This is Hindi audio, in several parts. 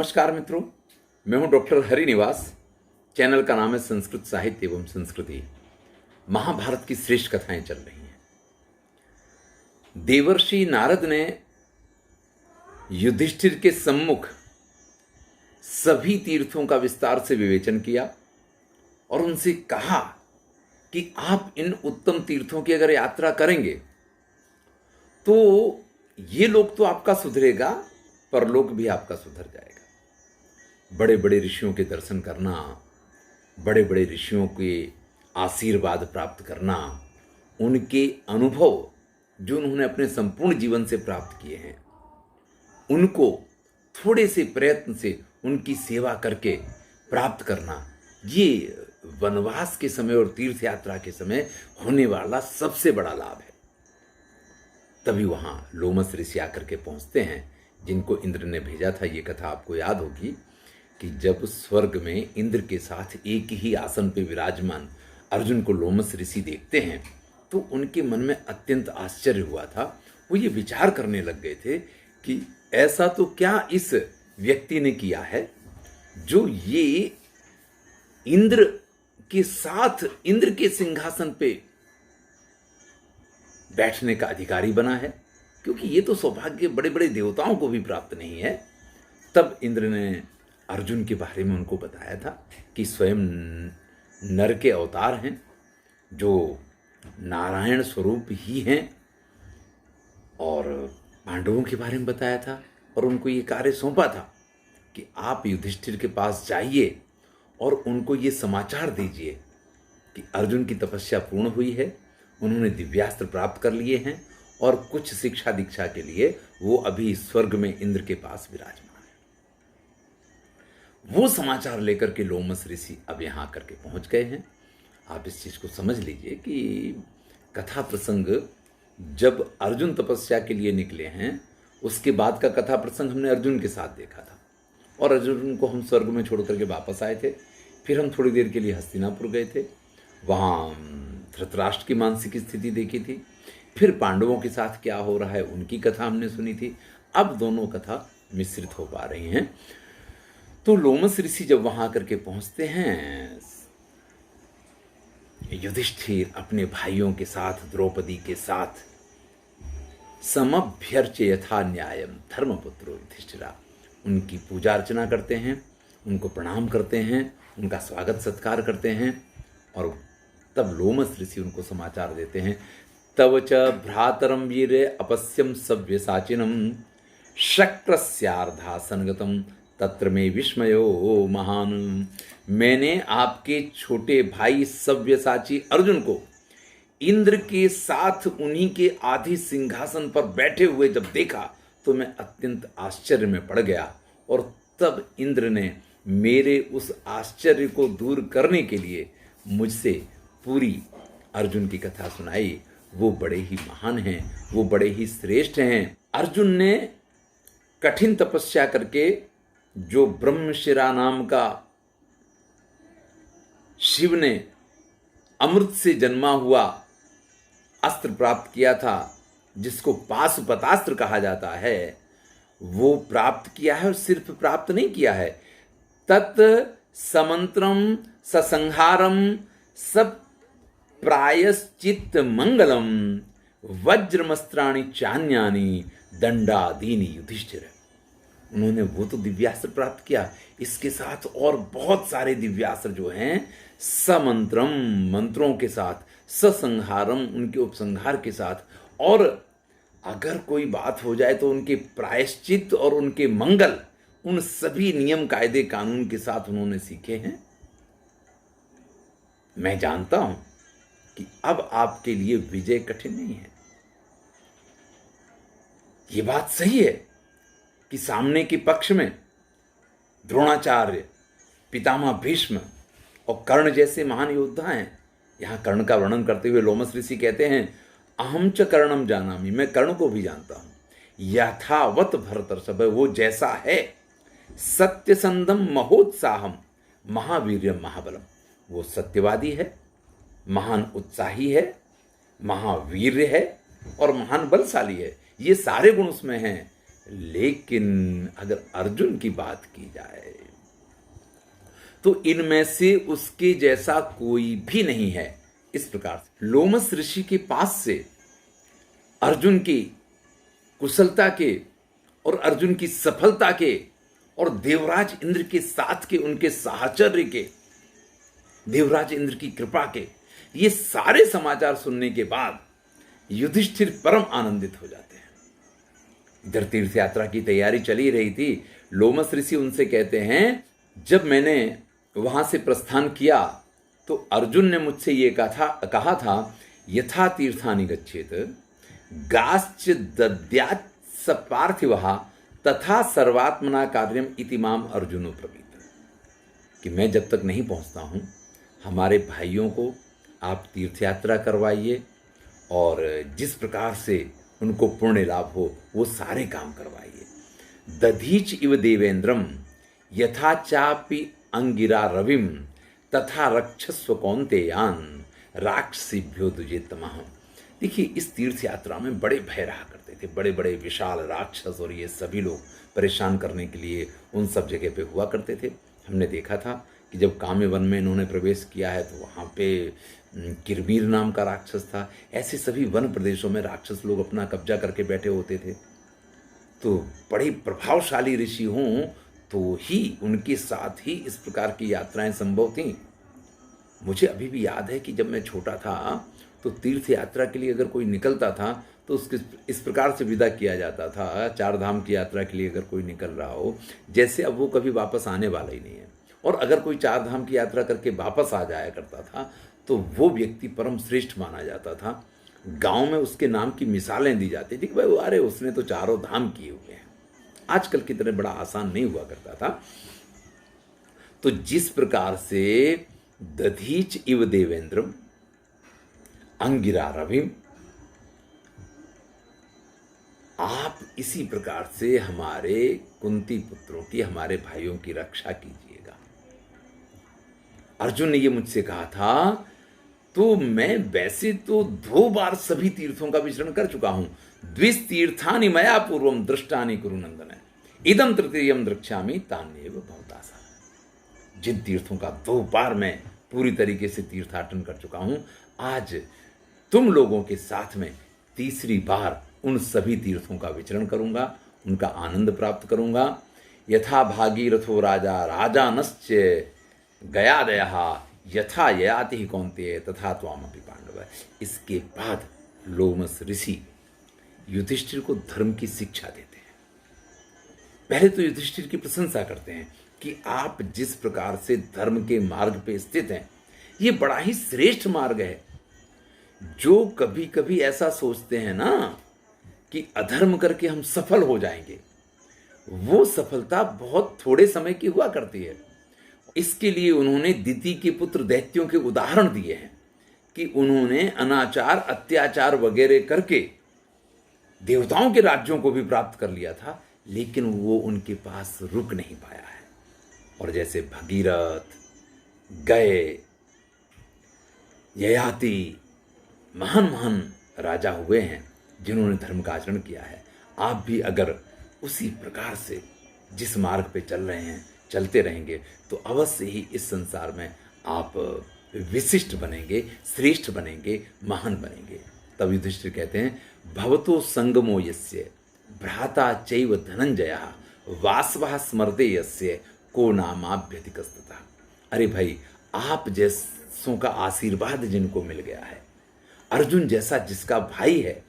नमस्कार मित्रों, मैं हूं डॉक्टर हरिनिवास। चैनल का नाम है संस्कृत साहित्य एवं संस्कृति। महाभारत की श्रेष्ठ कथाएं चल रही हैं। देवर्षि नारद ने युधिष्ठिर के सम्मुख सभी तीर्थों का विस्तार से विवेचन किया और उनसे कहा कि आप इन उत्तम तीर्थों की अगर यात्रा करेंगे तो ये लोक तो आपका सुधरेगा, परलोक भी आपका सुधर जाएगा। बड़े बड़े ऋषियों के दर्शन करना, बड़े बड़े ऋषियों के आशीर्वाद प्राप्त करना, उनके अनुभव जो उन्होंने अपने संपूर्ण जीवन से प्राप्त किए हैं, उनको थोड़े से प्रयत्न से उनकी सेवा करके प्राप्त करना, ये वनवास के समय और तीर्थ यात्रा के समय होने वाला सबसे बड़ा लाभ है। तभी वहां लोमस ऋषि आकर के पहुंचते हैं, जिनको इंद्र ने भेजा था। ये कथा आपको याद होगी कि जब स्वर्ग में इंद्र के साथ एक ही आसन पे विराजमान अर्जुन को लोमस ऋषि देखते हैं तो उनके मन में अत्यंत आश्चर्य हुआ था। वो ये विचार करने लग गए थे कि ऐसा तो क्या इस व्यक्ति ने किया है जो ये इंद्र के साथ इंद्र के सिंहासन पे बैठने का अधिकारी बना है, क्योंकि ये तो सौभाग्य बड़े बड़े देवताओं को भी प्राप्त नहीं है। तब इंद्र ने अर्जुन के बारे में उनको बताया था कि स्वयं नर के अवतार हैं, जो नारायण स्वरूप ही हैं, और पांडवों के बारे में बताया था और उनको ये कार्य सौंपा था कि आप युधिष्ठिर के पास जाइए और उनको ये समाचार दीजिए कि अर्जुन की तपस्या पूर्ण हुई है, उन्होंने दिव्यास्त्र प्राप्त कर लिए हैं और कुछ शिक्षा दीक्षा के लिए वो अभी स्वर्ग में इंद्र के पास विराजमान है। वो समाचार लेकर के लोमस ऋषि अब यहां आकर के पहुंच गए हैं। आप इस चीज को समझ लीजिए कि कथा प्रसंग जब अर्जुन तपस्या के लिए निकले हैं, उसके बाद का कथा प्रसंग हमने अर्जुन के साथ देखा था और अर्जुन को हम स्वर्ग में छोड़ करके वापस आए थे। फिर हम थोड़ी देर के लिए हस्तिनापुर गए थे, वहाँ धृतराष्ट्र की मानसिक स्थिति देखी थी। फिर पांडवों के साथ क्या हो रहा है उनकी कथा हमने सुनी थी। अब दोनों कथा मिश्रित हो पा रही हैं। तो लोमस ऋषि जब वहां आकर के पहुंचते हैं, युधिष्ठिर अपने भाइयों के साथ, द्रौपदी के साथ, समभ्यर्च्य यथा न्यायम धर्मपुत्रो युधिष्ठिरा, उनकी पूजा अर्चना करते हैं, उनको प्रणाम करते हैं, उनका स्वागत सत्कार करते हैं। और तब लोमस ऋषि उनको समाचार देते हैं, तव च भ्रातरम वीर अपस्यम सव्यसाचिनम शक्रस्यार्धा संगतम तत्र में विस्मयो महान। मैंने आपके छोटे भाई सव्यसाची अर्जुन को इंद्र के साथ उन्हीं के आधि सिंहासन पर बैठे हुए जब देखा तो मैं अत्यंत आश्चर्य में पड़ गया। और तब इंद्र ने मेरे उस आश्चर्य को दूर करने के लिए मुझसे पूरी अर्जुन की कथा सुनाई। वो बड़े ही महान हैं, वो बड़े ही श्रेष्ठ हैं। अर्जुन ने कठिन तपस्या करके जो ब्रह्मशिरा नाम का शिव ने अमृत से जन्मा हुआ अस्त्र प्राप्त किया था, जिसको पाशुपतास्त्र कहा जाता है, वो प्राप्त किया है। और सिर्फ प्राप्त नहीं किया है, तत् समंत्रम ससंहारम सब प्रायश्चित मंगलम वज्रमस्त्राणि चान्यानि दंडादीनि युधिष्ठिर। उन्होंने वो तो दिव्यास्त्र प्राप्त किया, इसके साथ और बहुत सारे दिव्यास्त्र जो हैं, समंत्रम मंत्रों के साथ, ससंहारम उनके उपसंहार के साथ, और अगर कोई बात हो जाए तो उनके प्रायश्चित और उनके मंगल, उन सभी नियम कायदे कानून के साथ उन्होंने सीखे हैं। मैं जानता हूं कि अब आपके लिए विजय कठिन नहीं है। यह बात सही है कि सामने के पक्ष में द्रोणाचार्य, पितामह भीष्म और कर्ण जैसे महान योद्धा हैं। यहां कर्ण का वर्णन करते हुए लोमस ऋषि कहते हैं, अहम च कर्णम जानामि, मैं कर्ण को भी जानता हूं। यथावत भरतर्षभ, वो जैसा है, सत्यसंधम महोत्साहम महावीर्यम महाबलम, वो सत्यवादी है, महान उत्साही है, महावीर्य है और महान बलशाली है। ये सारे गुण उसमें हैं। लेकिन अगर अर्जुन की बात की जाए तो इनमें से उसके जैसा कोई भी नहीं है। इस प्रकार से लोमस ऋषि के पास से अर्जुन की कुशलता के और अर्जुन की सफलता के और देवराज इंद्र के साथ के उनके साहचर्य के, देवराज इंद्र की कृपा के, ये सारे समाचार सुनने के बाद युधिष्ठिर परम आनंदित हो जाते हैं। इधर तीर्थ यात्रा की तैयारी चली रही थी। लोमस ऋषि उनसे कहते हैं, जब मैंने वहां से प्रस्थान किया तो अर्जुन ने मुझसे ये कहा था यथा तीर्थानि गच्छेत गाश्च दद्यात् स पार्थिवः तथा सर्वात्मना कार्यम इति माम अर्जुनो ब्रवीत, कि मैं जब तक नहीं पहुंचता हूं हमारे भाइयों को आप तीर्थ यात्रा करवाइए और जिस प्रकार से उनको पुण्य लाभ हो वो सारे काम करवाइए। दधीच इव देवेंद्रम यथा चापि अंगिरा रविम तथा रक्षस्व कौन्तेयान राक्षसीभ्यो दुजेतमः। देखिए, इस तीर्थ यात्रा में बड़े भय रहा करते थे, बड़े बड़े विशाल राक्षस और ये सभी लोग परेशान करने के लिए उन सब जगह पे हुआ करते थे। हमने देखा था कि जब काम्य वन में इन्होंने प्रवेश किया है तो वहाँ पे किरमीर नाम का राक्षस था। ऐसे सभी वन प्रदेशों में राक्षस लोग अपना कब्जा करके बैठे होते थे। तो बड़े प्रभावशाली ऋषि हों तो ही उनके साथ ही इस प्रकार की यात्राएं संभव थीं। मुझे अभी भी याद है कि जब मैं छोटा था तो तीर्थ यात्रा के लिए अगर कोई निकलता था तो उसके इस प्रकार से विदा किया जाता था, चार धाम की यात्रा के लिए अगर कोई निकल रहा हो, जैसे अब वो कभी वापस आने वाला ही नहीं है। और अगर कोई चार धाम की यात्रा करके वापस आ जाया करता था तो वो व्यक्ति परम श्रेष्ठ माना जाता था। गांव में उसके नाम की मिसालें दी जाती थी कि भाई अरे उसने तो चारों धाम किए हुए हैं। आजकल की तरह बड़ा आसान नहीं हुआ करता था। तो जिस प्रकार से दधीच इव देवेंद्रम अंगिरा रविम, आप इसी प्रकार से हमारे कुंती पुत्रों की, हमारे भाइयों की रक्षा कीजिएगा। अर्जुन ने ये मुझसे कहा था तो मैं वैसे तो 2 बार सभी तीर्थों का विचरण कर चुका हूं। द्विस तीर्थानि मया पूर्वम दृष्टानि कुरु नंदन, इदम तृतीयम द्रक्ष्यामि तान्येव भवतासा। जिन तीर्थों का 2 बार मैं पूरी तरीके से तीर्थाटन कर चुका हूं, आज तुम लोगों के साथ में तीसरी बार उन सभी तीर्थों का विचरण करूंगा, उनका आनंद प्राप्त करूंगा। यथा भागीरथो राजा राजानश्च गयादयः यथा ययाति कौन्तेय तथा त्वामपि पांडव। इसके बाद लोमस ऋषि युधिष्ठिर को धर्म की शिक्षा देते हैं। पहले तो युधिष्ठिर की प्रशंसा करते हैं कि आप जिस प्रकार से धर्म के मार्ग पे स्थित हैं, ये बड़ा ही श्रेष्ठ मार्ग है। जो कभी कभी ऐसा सोचते हैं ना कि अधर्म करके हम सफल हो जाएंगे, वो सफलता बहुत थोड़े समय की हुआ करती है। इसके लिए उन्होंने दिति के पुत्र दैत्यों के उदाहरण दिए हैं कि उन्होंने अनाचार, अत्याचार वगैरह करके देवताओं के राज्यों को भी प्राप्त कर लिया था, लेकिन वो उनके पास रुक नहीं पाया है। और जैसे भगीरथ, गए, ययाति, महान महान राजा हुए हैं जिन्होंने धर्म का आचरण किया है। आप भी अगर उसी प्रकार से जिस मार्ग पे चल रहे हैं चलते रहेंगे तो अवश्य ही इस संसार में आप विशिष्ट बनेंगे, श्रेष्ठ बनेंगे, महान बनेंगे। तब युधिष्ठिर कहते हैं भवतो संगमो यस्य भ्राता चैव धनंजयः वासवः स्मरते यस्य को नामाभ्यधिकस्ततः। अरे भाई, आप जैसों का आशीर्वाद जिनको मिल गया है, अर्जुन जैसा जिसका भाई है,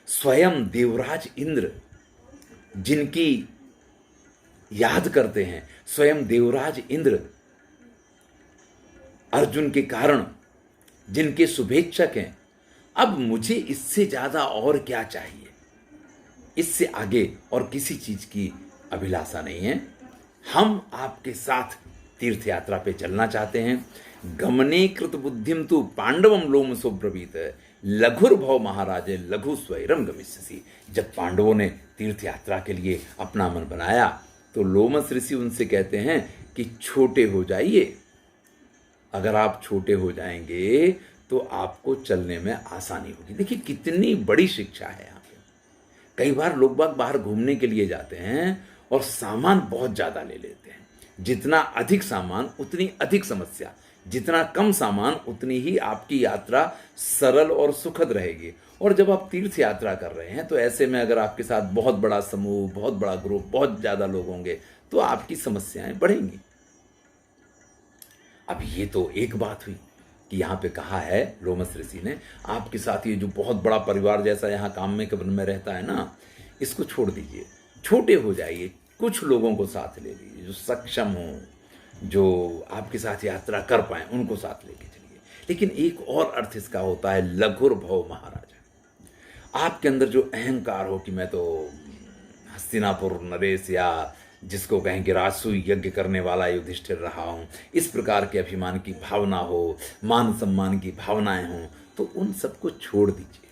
स्वयं देवराज इंद्र जिनकी याद करते हैं, स्वयं देवराज इंद्र अर्जुन के कारण जिनके शुभेच्छक हैं, अब मुझे इससे ज्यादा और क्या चाहिए? इससे आगे और किसी चीज की अभिलाषा नहीं है। हम आपके साथ तीर्थ यात्रा पे चलना चाहते हैं। गमने कृत बुद्धिम तु पांडवम लोमसो ब्रवीत लघुर्भव महाराजे लघु स्वैरम गमिष्यसि। जब पांडवों ने तीर्थ यात्रा के लिए अपना मन बनाया तो लोमस ऋषि उनसे कहते हैं कि छोटे हो जाइए। अगर आप छोटे हो जाएंगे तो आपको चलने में आसानी होगी। देखिए कितनी बड़ी शिक्षा है यहाँ पे। कई बार लोग बाग बाहर घूमने के लिए जाते हैं और सामान बहुत ज़्यादा ले लेते हैं। जितना अधिक सामान उतनी अधिक समस्या, जितना कम सामान उतनी ही आपकी यात्रा सरल और सुखद रहेगी। और जब आप तीर्थ यात्रा कर रहे हैं तो ऐसे में अगर आपके साथ बहुत बड़ा समूह, बहुत बड़ा ग्रुप, बहुत ज़्यादा लोग होंगे तो आपकी समस्याएं बढ़ेंगी। अब ये तो एक बात हुई कि यहाँ पे कहा है लोमस ऋषि ने, आपके साथ ये जो बहुत बड़ा परिवार जैसा यहाँ काम्यकवन में रहता है ना, इसको छोड़ दीजिए, छोटे हो जाइए, कुछ लोगों को साथ ले लीजिए जो सक्षम हों, जो आपके साथ यात्रा कर पाएं, उनको साथ लेके चलिए। लेकिन एक और अर्थ इसका होता है लघुर्भव महाराजा। आपके अंदर जो अहंकार हो कि मैं तो हस्तिनापुर नरेश या जिसको कहेंगे राजसूय यज्ञ करने वाला युधिष्ठिर रहा हूँ, इस प्रकार के अभिमान की भावना हो, मान सम्मान की भावनाएं हों, तो उन सबको छोड़ दीजिए।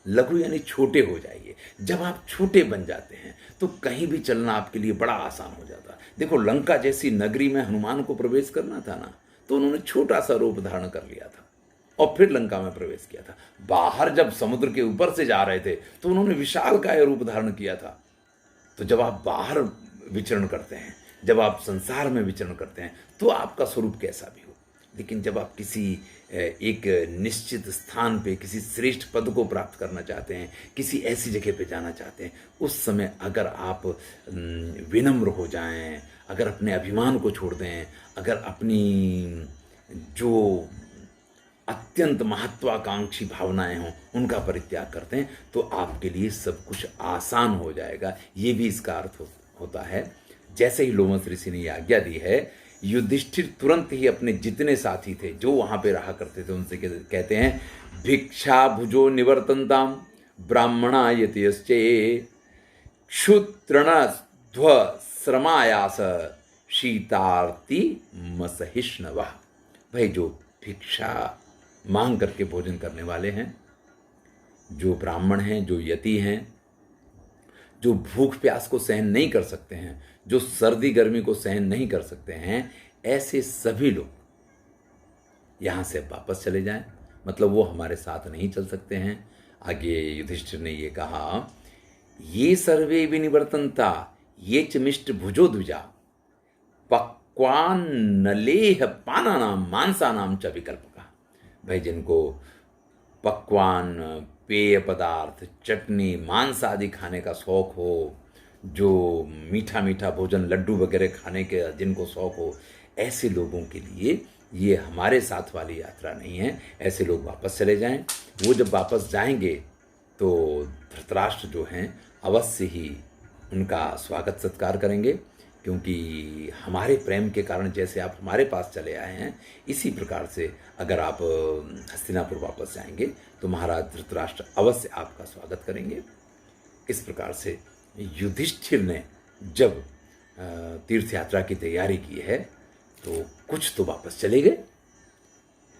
लघु यानी छोटे हो जाइए। जब आप छोटे बन जाते हैं तो कहीं भी चलना आपके लिए बड़ा आसान हो जाता है। देखो, लंका जैसी नगरी में हनुमान को प्रवेश करना था ना, तो उन्होंने छोटा सा रूप धारण कर लिया था और फिर लंका में प्रवेश किया था। बाहर जब समुद्र के ऊपर से जा रहे थे तो उन्होंने विशालकाय रूप धारण किया था। तो जब आप बाहर विचरण करते हैं, जब आप संसार में विचरण करते हैं, तो आपका स्वरूप कैसा भी हो, लेकिन जब आप किसी एक निश्चित स्थान पे किसी श्रेष्ठ पद को प्राप्त करना चाहते हैं, किसी ऐसी जगह पे जाना चाहते हैं, उस समय अगर आप विनम्र हो जाएं, अगर अपने अभिमान को छोड़ दें, अगर अपनी जो अत्यंत महत्वाकांक्षी भावनाएं हों उनका परित्याग करते हैं, तो आपके लिए सब कुछ आसान हो जाएगा। ये भी इसका अर्थ होता है। जैसे ही लोमस ऋषि ने आज्ञा दी है, युधिष्ठिर तुरंत ही अपने जितने साथी थे जो वहां पे रहा करते थे उनसे कहते हैं, भिक्षा भुजो निवर्तनताम ब्राह्मणा यतयश्चे क्षुत्रणध्व श्रमायास शीतार्ति मसहिष्णव। भाई, जो भिक्षा मांग करके भोजन करने वाले हैं, जो ब्राह्मण हैं, जो यति हैं, जो भूख प्यास को सहन नहीं कर सकते हैं, जो सर्दी गर्मी को सहन नहीं कर सकते हैं, ऐसे सभी लोग यहाँ से वापस चले जाएं। मतलब वो हमारे साथ नहीं चल सकते हैं। आगे युधिष्ठिर ने ये कहा, ये सर्वे विनिवर्तनता ये च मिष्ट भुजो द्विजा पक्वान नलेह पानानाम मांसानाम च विकल्पका। भाई, जिनको पकवान, पेय पदार्थ, चटनी, मांस आदि खाने का शौक हो, जो मीठा मीठा भोजन, लड्डू वगैरह खाने के जिनको शौक हो, ऐसे लोगों के लिए ये हमारे साथ वाली यात्रा नहीं है। ऐसे लोग वापस चले जाएं। वो जब वापस जाएंगे तो धृतराष्ट्र जो हैं अवश्य ही उनका स्वागत सत्कार करेंगे, क्योंकि हमारे प्रेम के कारण जैसे आप हमारे पास चले आए हैं, इसी प्रकार से अगर आप हस्तिनापुर वापस जाएंगे तो महाराज धृतराष्ट्र अवश्य आपका स्वागत करेंगे। इस प्रकार से युधिष्ठिर ने जब तीर्थ यात्रा की तैयारी की है तो कुछ तो वापस चले गए,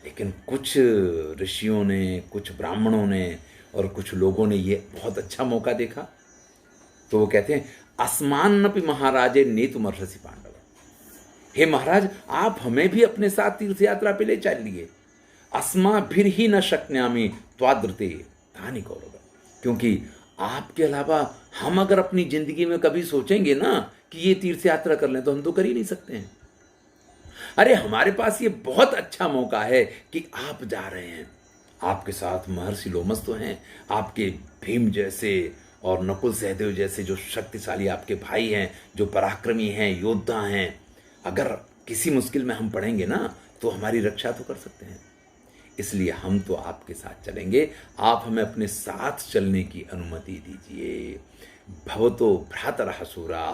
लेकिन कुछ ऋषियों ने, कुछ ब्राह्मणों ने और कुछ लोगों ने ये बहुत अच्छा मौका देखा। तो वो कहते हैं, अस्मान्नपि महाराजे नेतुमर्हसि पांडव। हे महाराज, आप हमें भी अपने साथ तीर्थ यात्रा पे ले चलिए। अस्माभिर ही न शक्न्यामि त्वादृते तानि कौरव। क्योंकि आपके अलावा हम अगर अपनी जिंदगी में कभी सोचेंगे ना कि ये तीर्थ यात्रा कर लें, तो हम तो कर ही नहीं सकते हैं। अरे, हमारे पास ये बहुत अच्छा मौका है कि आप जा रहे हैं, आपके साथ महर्षि लोमस तो हैं, आपके भीम जैसे और नकुल सहदेव जैसे जो शक्तिशाली आपके भाई हैं, जो पराक्रमी हैं, योद्धा हैं। अगर किसी मुश्किल में हम पड़ेंगे ना तो हमारी रक्षा तो कर सकते हैं। इसलिए हम तो आपके साथ चलेंगे, आप हमें अपने साथ चलने की अनुमति दीजिए। भवतो भ्रातरः सूरा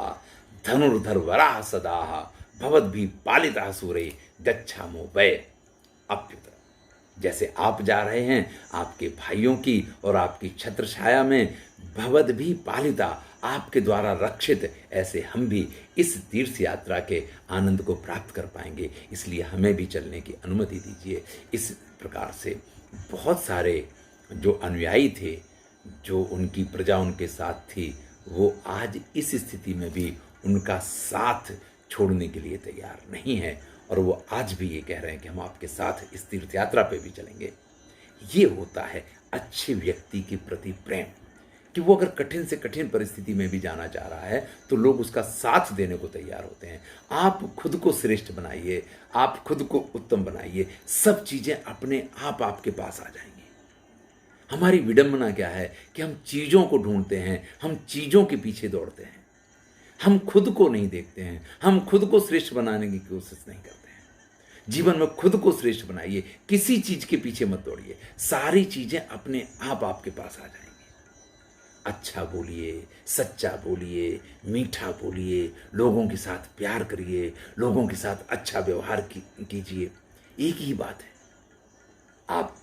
धनुर्धर वराः सदा भवद्भिः पालितः सूरे गच्छामो वै अप्युत। जैसे आप जा रहे हैं, आपके भाइयों की और आपकी छत्र छाया में भवद्भिः पालिता, आपके द्वारा रक्षित, ऐसे हम भी इस तीर्थ यात्रा के आनंद को प्राप्त कर पाएंगे। इसलिए हमें भी चलने की अनुमति दीजिए। इस प्रकार से बहुत सारे जो अनुयायी थे, जो उनकी प्रजा उनके साथ थी, वो आज इस स्थिति में भी उनका साथ छोड़ने के लिए तैयार नहीं है, और वो आज भी ये कह रहे हैं कि हम आपके साथ इस तीर्थ यात्रा पे भी चलेंगे। ये होता है अच्छे व्यक्ति के प्रति प्रेम। कि वो अगर कठिन से कठिन परिस्थिति में भी जाना चाह रहा है तो लोग उसका साथ देने को तैयार होते हैं। आप खुद को श्रेष्ठ बनाइए, आप खुद को उत्तम बनाइए, सब चीज़ें अपने आप आपके पास आ जाएंगी। हमारी विडंबना क्या है कि हम चीज़ों को ढूंढते हैं, हम चीज़ों के पीछे दौड़ते हैं, हम खुद को नहीं देखते हैं, हम खुद को श्रेष्ठ बनाने की कोशिश नहीं करते हैं। जीवन में खुद को श्रेष्ठ बनाइए, किसी चीज़ के पीछे मत दौड़िए, सारी चीज़ें अपने आप आपके पास आ जाएंगी। अच्छा बोलिए, सच्चा बोलिए, मीठा बोलिए, लोगों के साथ प्यार करिए, लोगों के साथ अच्छा व्यवहार कीजिए। एक ही बात है, आप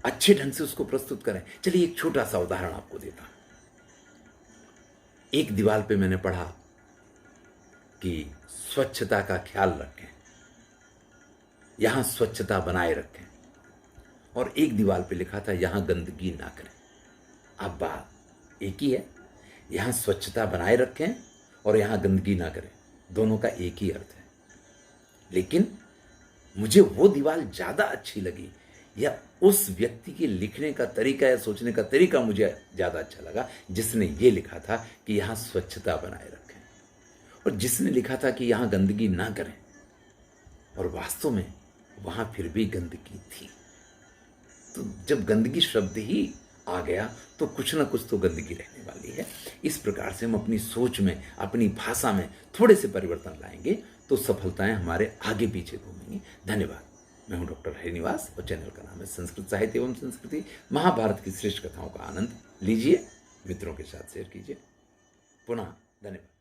अच्छे ढंग से उसको प्रस्तुत करें। चलिए एक छोटा सा उदाहरण आपको देता हूं। एक दीवार पे मैंने पढ़ा कि स्वच्छता का ख्याल रखें, यहां स्वच्छता बनाए रखें, और एक दीवार पे लिखा था यहां गंदगी ना करें। अब बात एक ही है, यहां स्वच्छता बनाए रखें और यहां गंदगी ना करें, दोनों का एक ही अर्थ है। लेकिन मुझे वो दीवार ज्यादा अच्छी लगी, या उस व्यक्ति के लिखने का तरीका या सोचने का तरीका मुझे ज्यादा अच्छा लगा, जिसने ये लिखा था कि यहां स्वच्छता बनाए रखें, और जिसने लिखा था कि यहां गंदगी ना करें, और वास्तव में वहां फिर भी गंदगी थी। तो जब गंदगी शब्द ही आ गया तो कुछ ना कुछ तो गंदगी रहने वाली है। इस प्रकार से हम अपनी सोच में, अपनी भाषा में थोड़े से परिवर्तन लाएंगे तो सफलताएं हमारे आगे पीछे घूमेंगी। धन्यवाद। मैं हूं डॉक्टर हरिनिवास और चैनल का नाम है संस्कृत साहित्य एवं संस्कृति। महाभारत की श्रेष्ठ कथाओं का आनंद लीजिए, मित्रों के साथ शेयर कीजिए। पुनः धन्यवाद।